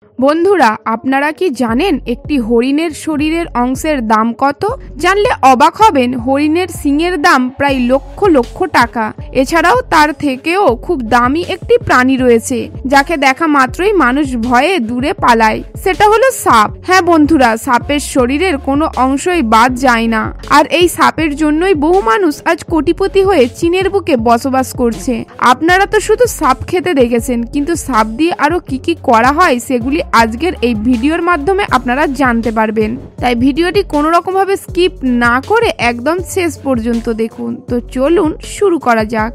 বন্ধুরা, আপনারা কি জানেন একটি হরিণের শরীরের অংশের দাম কত? জানলে অবাক হবেন। হরিণের শিংয়ের দাম প্রায় লক্ষ লক্ষ টাকা। এছাড়াও তার থেকেও খুব দামি একটি প্রাণী রয়েছে, যাকে দেখা মাত্রই মানুষ ভয়ে দূরে পালায়। সেটা হলো সাপ। হ্যাঁ বন্ধুরা, সাপের শরীরের কোনো অংশই বাদ যায় না। আর এই সাপের জন্যই বহু মানুষ আজ কোটিপতি হয়ে চীনের বুকে বসবাস করছে। আপনারা তো শুধু সাপ খেতে দেখেছেন, কিন্তু সাপ দিয়ে আরো কি কি করা হয় সেগুলি আজকের এই ভিডিওর মাধ্যমে আপনারা জানতে পারবেন। তাই ভিডিওটি কোনো রকম ভাবে স্কিপ না করে একদম শেষ পর্যন্ত দেখুন। তো চলুন শুরু করা যাক।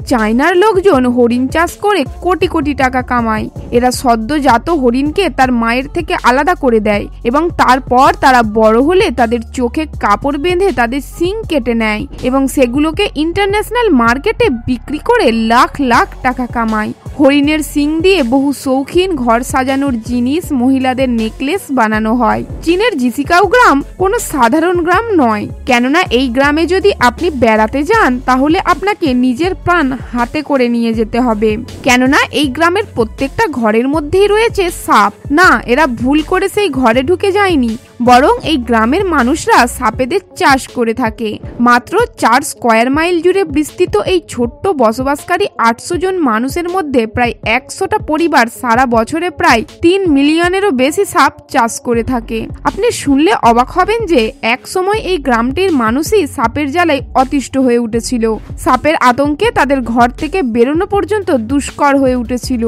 চায়নার লোকজন হরিণ চাষ করে কোটি কোটি টাকা কামায়। এরা সদ্যজাত হরিণকে তার মায়ের থেকে আলাদা করে দেয় এবং তারপর তারা বড় হলে তাদের চোখে কাপড় বেঁধে তাদের শিং কেটে নেয় এবং সেগুলোকে ইন্টারন্যাশনাল মার্কেটে বিক্রি করে লাখ লাখ টাকা কামায়। হরিণের শিং দিয়ে বহু শৌখিন ঘর সাজানোর জিনিস, মহিলাদের নেকলেস বানানো হয়। চীনের জিসিকাও গ্রাম কোনো সাধারণ গ্রাম নয়, কেননা এই গ্রামে যদি আপনি বেড়াতে যান তাহলে আপনাকে নিজের প্রাণ হাতে করে নিয়ে যেতে হবে, কেননা এই গ্রামের প্রত্যেকটা ঘরের মধ্যেই রয়েছে সাপ। না, এরা ভুল করে সেই ঘরে ঢুকে যায়নি, বরং এই গ্রামের মানুষরা সাপেদের চাষ করে থাকে। মাত্র 4 স্কয়ার মাইল জুড়ে বিস্তৃত এই ছোট্ট বসবাসকারী 800 জন মানুষের মধ্যে প্রায় 100টা পরিবার সারা বছরে প্রায় 3 মিলিয়নেরও বেশি সাপ চাষ করে থাকে। আপনি শুনলে অবাক হবেন যে এক সময় এই গ্রামটির মানুষই সাপের জ্বালায় অতিষ্ঠ হয়ে উঠেছিল। সাপের আতঙ্কে তাদের ঘর থেকে বেরোনো পর্যন্ত দুষ্কর হয়ে উঠেছিল।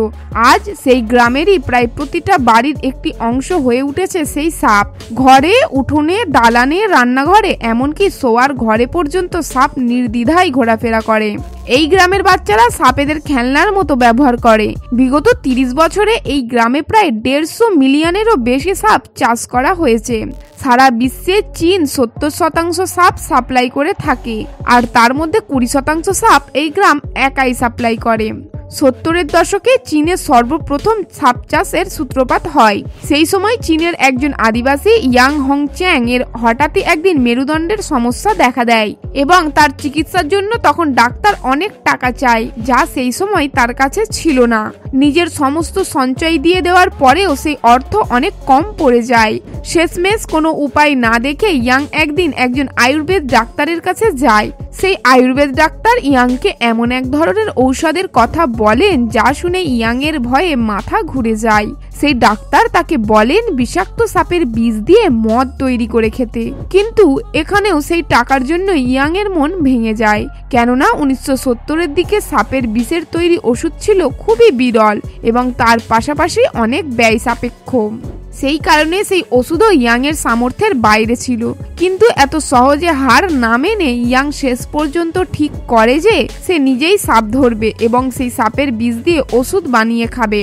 আজ সেই গ্রামেরই প্রায় প্রতিটা বাড়ির একটি অংশ হয়ে উঠেছে সেই সাপ। ঘরে, উঠোনে, দালানে, রান্নাঘরে, এমনকি শোয়ার ঘরে পর্যন্ত সাপ নির্দ্বিধায় ঘোরাফেরা করে। এই গ্রামের বাচ্চারা সাপেদের খেলনার মতো ব্যবহার করে। বিগত 30 বছরে এই গ্রামে প্রায় 150 মিলিয়নেরও বেশি সাপ চাষ করা হয়েছে। সারা বিশ্বে চীন 70% সাপ সাপ্লাই করে থাকে, আর তার মধ্যে 20% সাপ এই গ্রাম একাই সাপ্লাই করে। 70-এর দশকে চীনে সর্বপ্রথম সাপ চাষের সূত্রপাত হয়। সেই সময় চীনের একজন আদিবাসী ইয়াং হংচ্যাং এর হঠাৎই একদিন মেরুদণ্ডের সমস্যা দেখা দেয় এবং তার চিকিৎসার জন্য তখন ডাক্তার অনেক টাকা চায়, যা সেই সময় তার কাছে ছিল না। নিজের সমস্ত সঞ্চয় দিয়ে দেওয়ার পরেও সেই অর্থ অনেক কম পড়ে যায়। শেষমেশ কোনো উপায় না দেখে ইয়াং একদিন একজন আয়ুর্বেদ ডাক্তারের কাছে যায়। সেই আয়ুর্বেদ ডাক্তার ইয়াংকে এমন এক ধরনের ঔষধের কথা বলেন যা শুনে ইয়াং এর ভয়ে মাথা ঘুরে যায়। সেই ডাক্তার তাকে বলেন বিষাক্ত সাপের বীজ দিয়ে মদ তৈরি করে খেতে। কিন্তু এখানেও সেই টাকার জন্য ইয়াং এর মন ভেঙে যায়, কেননা 1970-এর দিকে সাপের বিষের তৈরি ওষুধ ছিল খুবই বিরল এবং তার পাশাপাশি অনেক ব্যয় সাপেক্ষ। সেই কারণে সেই ওষুধও ইয়াং এর সামর্থ্যের বাইরে ছিল। কিন্তু এত সহজে হার না মেনে ইয়াং শেষ পর্যন্ত ঠিক করে যে সে নিজেই সাপ ধরবে এবং সেই সাপের বীজ দিয়ে ওষুধ বানিয়ে খাবে।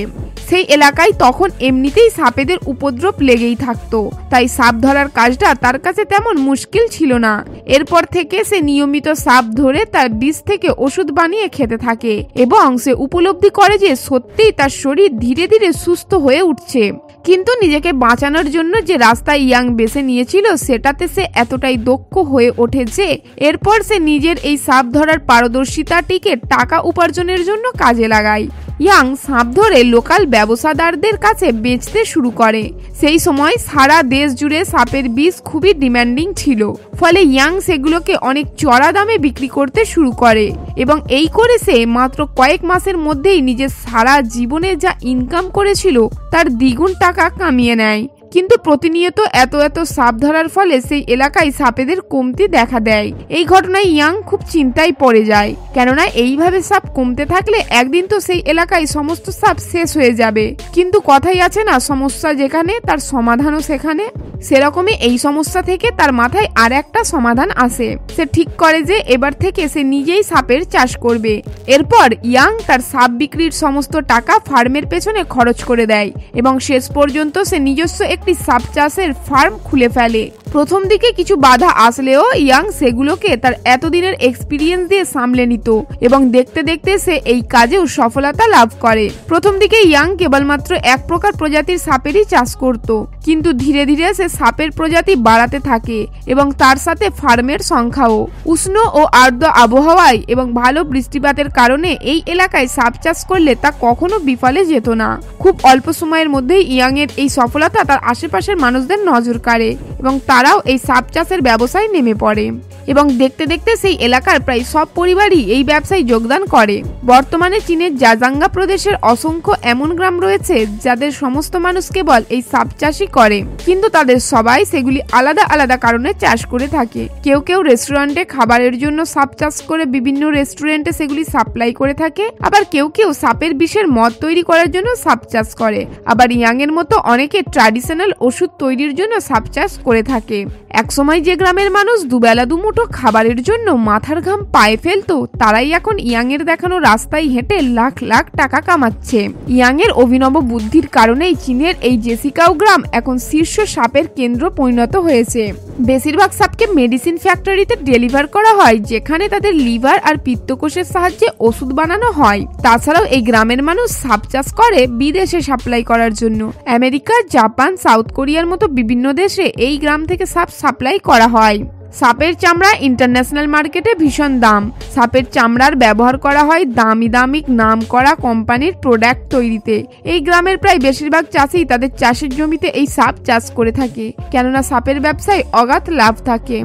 সেই এলাকায় তখন এমনিতেই সাপেদের উপদ্রব লেগেই থাকতো, তাই সাপ ধরার কাজটা তার কাছে তেমন মুশকিল ছিল না। এরপর থেকে সে নিয়মিত সাপ ধরে তার বীজ থেকে ওষুধ বানিয়ে খেতে থাকে এবং সে উপলব্ধি করে যে সত্যিই তার শরীর ধীরে ধীরে সুস্থ হয়ে উঠছে। কিন্তু নিজেকে বাঁচানোর জন্য যে রাস্তা ইয়াং বেছে নিয়েছিল সেটাতে সে এতটাই দক্ষ হয়ে ওঠে যে এরপর সে নিজের এই সাপ ধরার পারদর্শিতাটিকে টাকা উপার্জনের জন্য কাজে লাগায়। ইয়াং সাপ ধরে লোকাল ব্যবসাদারদের কাছে বেচতে শুরু করে। সেই সময় সারা দেশ জুড়ে সাপের বীজ খুবই ডিমান্ডিং ছিল, ফলে ইয়াং সেগুলোকে অনেক চড়া দামে বিক্রি করতে শুরু করে এবং এই করে সে মাত্র কয়েক মাসের মধ্যেই নিজের সারা জীবনে যা ইনকাম করেছিল তার দ্বিগুণ টাকা কামিয়ে নেয়। কিন্তু প্রতিনিয়ত এত সাপ ধরার ফলে সেই এলাকায় সাপেদের কমতি দেখা দেয়। এই ঘটনায় ইয়াং খুব চিন্তায় পড়ে যায়, কেননা এইভাবে সাপ কমতে থাকলে একদিন তো সেই এলাকায় সমস্ত সাপ শেষ হয়ে যাবে। কিন্তু কথাই আছে না, সমস্যা যেখানে তার সমাধানও সেখানে। সেরকমই এই সমস্যা থেকে তার মাথায় আর একটা সমাধান আসে। সে ঠিক করে যে এবার থেকে সে নিজেই সাপের চাষ করবে। এরপর ইয়াং তার সাপ বিক্রির সমস্ত টাকা ফার্মের পেছনে খরচ করে দেয় এবং শেষ পর্যন্ত সে নিজস্ব একটি সাপ চাষের ফার্ম খুলে ফেলে। প্রথম দিকে কিছু বাধা আসলেও ইয়াং সেগুলোকে তার এতদিনের এক্সপিরিয়েন্স দিয়ে সামলে নিত এবং দেখতে দেখতে সে এই কাজেও সফলতা লাভ করে। প্রথম দিকে ইয়াং কেবলমাত্র এক প্রকার প্রজাতির সাপেরই চাষ করত, কিন্তু ধীরে ধীরে সে সাপের প্রজাতি বাড়াতে থাকে এবং তার সাথে ফার্মের সংখ্যাও। উষ্ণ ও আর্দ্র আবহাওয়ায় এবং ভালো বৃষ্টিপাতের কারণে এই এলাকায় সাপ চাষ করলে তা কখনো বিফলে যেত না। খুব অল্প সময়ের মধ্যেই ইয়াং এর এই সফলতা তার আশেপাশের মানুষদের নজর কাড়ে এবং তারাও এই সাপ চাষের ব্যবসায় নেমে পড়ে এবং দেখতে দেখতে সেই এলাকার প্রায় সব পরিবারই এই ব্যবসায় যোগদান করে। বর্তমানে চীনের জাজাঙ্গা প্রদেশের অসংখ্য এমন গ্রাম রয়েছে যাদের সমস্ত মানুষ কেবল এই সাপ চাষই করে, কিন্তু তাদের সবাই সেগুলি আলাদা আলাদা কারণে চাষ করে থাকে। কেউ কেউ রেস্টুরেন্টে খাবারের জন্য সাপ চাষ করে বিভিন্ন রেস্টুরেন্টে সেগুলি সাপ্লাই করে থাকে, আবার কেউ কেউ সাপের বিষের মদ তৈরি করার জন্য সাপ চাষ করে, আবার ইয়াং এর মতো অনেকে ট্র্যাডিশনাল ওষুধ তৈরির জন্য সাপ চাষ করে থাকে। একসময় যে গ্রামের মানুষ দুবেলা দুমুঠো খাবারের জন্য মাথার ঘাম পায়ে ফেলতো, তারাই এখন ইয়াং এর দেখানো রাস্তায় হেঁটে লাখ লাখ টাকা কামাচ্ছে। ইয়াং এর অভিনব বুদ্ধির কারণেই চীনের এই জেসিকাও গ্রাম এখন শীর্ষ সাপের কেন্দ্র পরিণত হয়েছে। বেশিরভাগ সাপকে মেডিসিন ফ্যাক্টরিতে ডেলিভার করা হয়, যেখানে তাদের লিভার আর পিত্তকোষের সাহায্যে ওষুধ বানানো হয়। তাছাড়াও এই গ্রামের মানুষ সাপ চাষ করে বিদেশে সাপ্লাই করার জন্য। আমেরিকা, জাপান, সাউথ কোরিয়ার মতো বিভিন্ন দেশে এই গ্রাম থেকে সাপ সাপ্লাই করা হয়। সাপের চামড়া ইন্টারন্যাশনাল মার্কেটে ভীষণ দাম। সাপের চামড়ার ব্যবহার করা হয় দামি দামি নাম করা কোম্পানির প্রোডাক্ট তৈরিতে। এই গ্রামের প্রায় বেশিরভাগ চাষি তাদের চাষের জমিতে এই সাপ চাষ করে থাকে, কেননা সাপের ব্যবসায় অগাধ লাভ থাকে।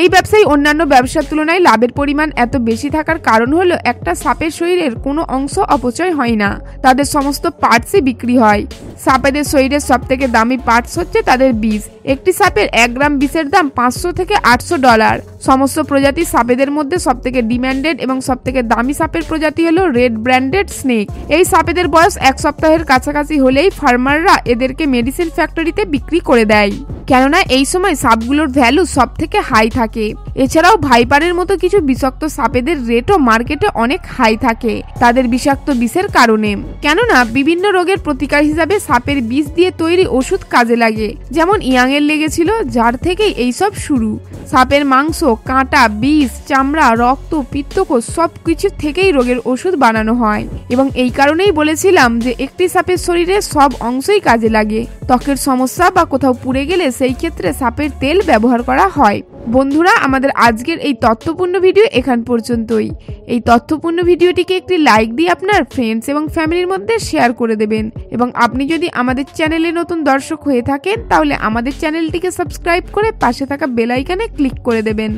এই ব্যবসায় অন্যান্য ব্যবসার তুলনায় লাভের পরিমাণ এত বেশি থাকার কারণ হলো একটা সাপের শরীরের কোনো অংশ অপচয় হয় না, তাদের সমস্ত পার্টসই বিক্রি হয়। সাপেদের শরীরের সব থেকে দামি পার্টস হচ্ছে তাদের বিষ। একটি সাপের 1 গ্রাম বিষের দাম $500 থেকে $800। সমস্ত প্রজাতির সাপেদের মধ্যে সবথেকে ডিমান্ডেড এবং সবথেকে দামি সাপের প্রজাতি হলো রেড ব্র্যান্ডেড স্নেক। এই সাপেদের বয়স 1 সপ্তাহের কাছাকাছি হলেই ফার্মাররা এদেরকে মেডিসিন ফ্যাক্টরিতে বিক্রি করে দেয়, কেননা এই সময় সাপগুলোর ভ্যালু সব থেকে হাই থাকে। এছাড়াও ভাইপারের মতো কিছু বিষাক্ত সাপেদের রেটও মার্কেটে অনেক হাই থাকে তাদের বিষাক্ত বিষের কারণে, কেননা বিভিন্ন রোগের প্রতিকার হিসাবে সাপের বিষ দিয়ে তৈরি ওষুধ কাজে লাগে, যেমন ইয়াং এর লেগেছিল, যার থেকেই এইসব শুরু। সাপের মাংস, কাঁটা, বিষ, চামড়া, রক্ত, পিত্তকোষ সবকিছু থেকেই রোগের ওষুধ বানানো হয় এবং এই কারণেই বলেছিলাম যে একটি সাপের শরীরে সব অংশই কাজে লাগে। ত্বকের সমস্যা বা কোথাও পুড়ে গেলে সেই ক্ষেত্রে সাপের তেল ব্যবহার করা হয়। বন্ধুরা, আমাদের আজকের এই তথ্যপূর্ণ ভিডিও এখান পর্যন্তই। এই তথ্যপূর্ণ ভিডিওটিকে একটি লাইক দিয়ে আপনার ফ্রেন্ডস এবং ফ্যামিলির মধ্যে শেয়ার করে দেবেন এবং আপনি যদি আমাদের চ্যানেলে নতুন দর্শক হয়ে থাকেন তাহলে আমাদের চ্যানেলটিকে সাবস্ক্রাইব করে পাশে থাকা বেল আইকনে ক্লিক করে দেবেন।